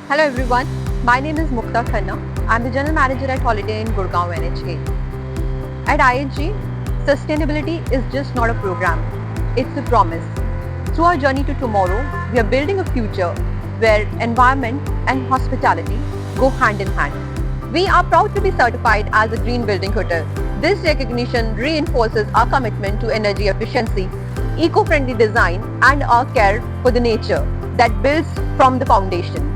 Hello everyone, my name is Mukta Khanna. I'm the General Manager at Holiday Inn Gurgaon NH8. At IHG, sustainability is just not a program, it's a promise. Through our journey to tomorrow, we are building a future where environment and hospitality go hand in hand. We are proud to be certified as a green building hotel. This recognition reinforces our commitment to energy efficiency, eco-friendly design and our care for the nature that builds from the foundation.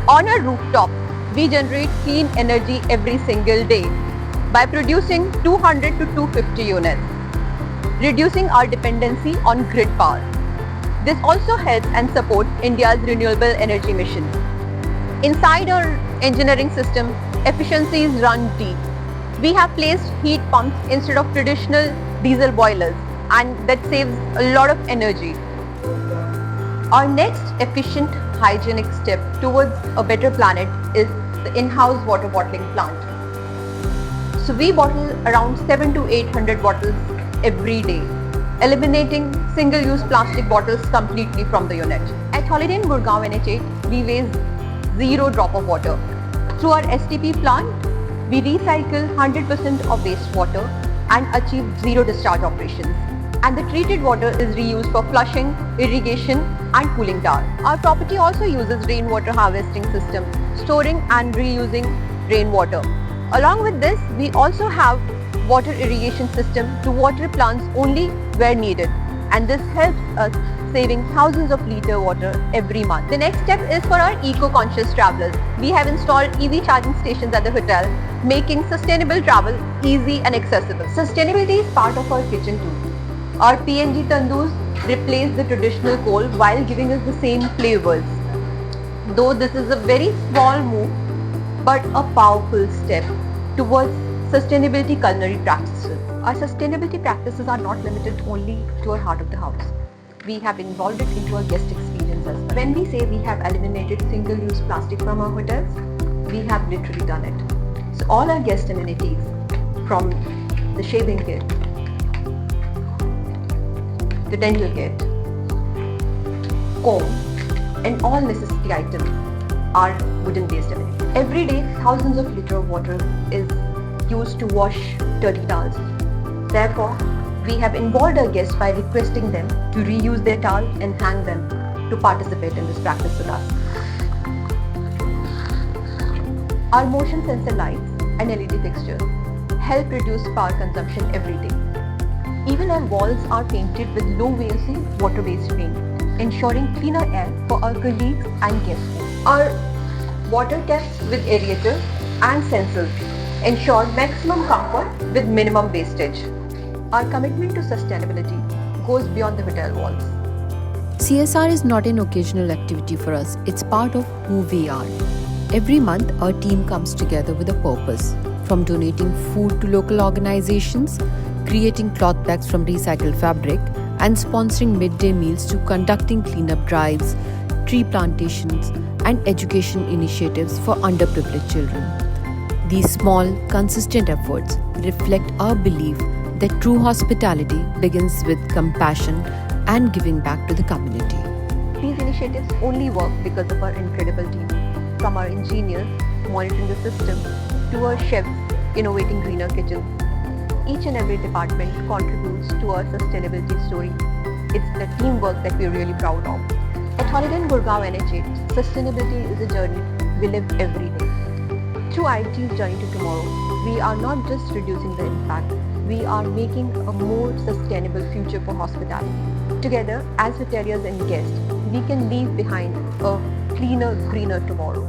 On our rooftop, we generate clean energy every single day by producing 200 to 250 units, reducing our dependency on grid power. This also helps and supports India's renewable energy mission. Inside our engineering system, efficiencies run deep. We have placed heat pumps instead of traditional diesel boilers, and that saves a lot of energy. Our next efficient hygienic step towards a better planet is the in-house water bottling plant. So we bottle around 7 to 800 bottles every day, eliminating single-use plastic bottles completely from the unit. At Holiday Inn Gurgaon NH8, we waste zero drop of water. Through our STP plant, we recycle 100% of wastewater and achieve zero discharge operations. And the treated water is reused for flushing, irrigation and cooling tower. Our property also uses rainwater harvesting system, storing and reusing rainwater. Along with this, we also have water irrigation system to water plants only where needed, and this helps us saving thousands of litre water every month. The next step is for our eco-conscious travelers. We have installed EV charging stations at the hotel, making sustainable travel easy and accessible. Sustainability is part of our kitchen too. Our PNG tandoors replace the traditional coal while giving us the same flavors. Though this is a very small move, but a powerful step towards sustainability culinary practices. Our sustainability practices are not limited only to our heart of the house. We have involved it into our guest experience as well. When we say we have eliminated single-use plastic from our hotels, we have literally done it. So all our guest amenities, from the shaving kit, the dental kit, comb, and all necessity items are wooden-based amenities. Every day, thousands of litres of water is used to wash dirty towels. Therefore, we have involved our guests by requesting them to reuse their towel and hang them to participate in this practice with us. Our motion sensor lights and LED fixtures help reduce power consumption every day. Even our walls are painted with low VOC water-based paint, ensuring cleaner air for our colleagues and guests. Our water taps with aerators and sensors ensure maximum comfort with minimum wastage. Our commitment to sustainability goes beyond the hotel walls. CSR is not an occasional activity for us, it's part of who we are. Every month, our team comes together with a purpose, from donating food to local organizations, creating cloth bags from recycled fabric, and sponsoring midday meals to conducting cleanup drives, tree plantations, and education initiatives for underprivileged children. These small, consistent efforts reflect our belief that true hospitality begins with compassion and giving back to the community. These initiatives only work because of our incredible team, from our engineers monitoring the system to our chefs innovating greener kitchens. Each and every department contributes to our sustainability story. It's the teamwork that we're really proud of. At Holiday Inn Gurgaon NH8, sustainability is a journey we live every day. Through IHG's journey to tomorrow, we are not just reducing the impact, we are making a more sustainable future for hospitality. Together, as hoteliers and guests, we can leave behind a cleaner, greener tomorrow.